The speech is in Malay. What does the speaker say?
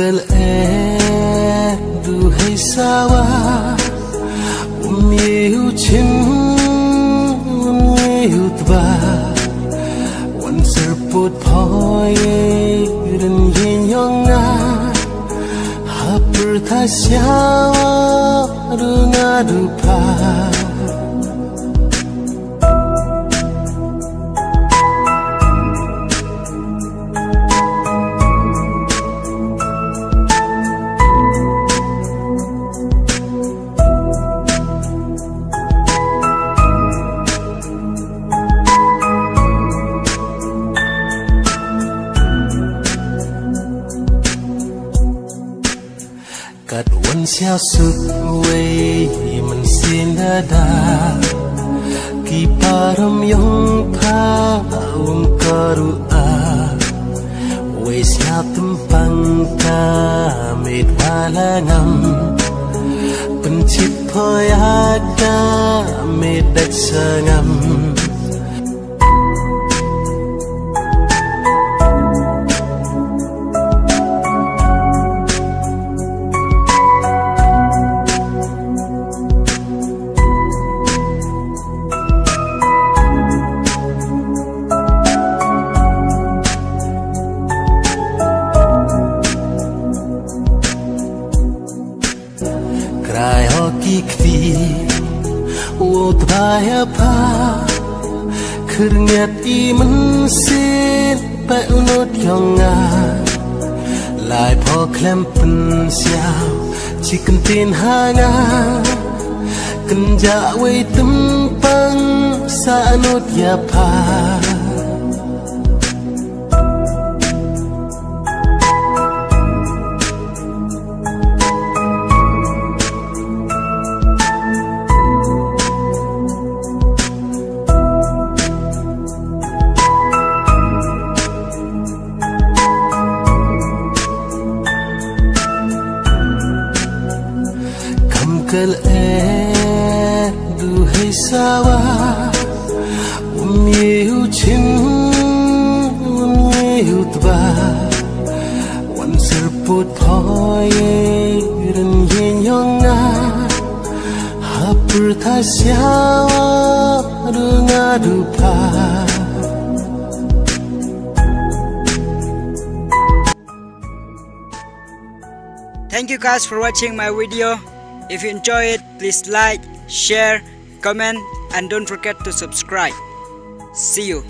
Kamkal du hay sawa Umyehu chin Umyehu tba Wan serput poye Ren yin yonga Hapur tha syawa Runga dupa Cắt quân xeo sụt quay mình xin đã kỳ param yong pha karu quay xeo tumpang ta mệt wala ngam pencip ada mệt đất sengam Cry hockey kvi Wot baya pa Kernyat imen sin Pa unot yonga Lai po klem pen siao Chicken tin hanga Kenja wei tempang Sa anot ya pa Kamkal du hay sawa Umyehu chin Umyehu tba Wan serput poye Ren yin yonga Hapur tha syawa Runga dupa Thank you guys for watching my video. If you enjoy it, please like, share, comment, and don't forget to subscribe. See you.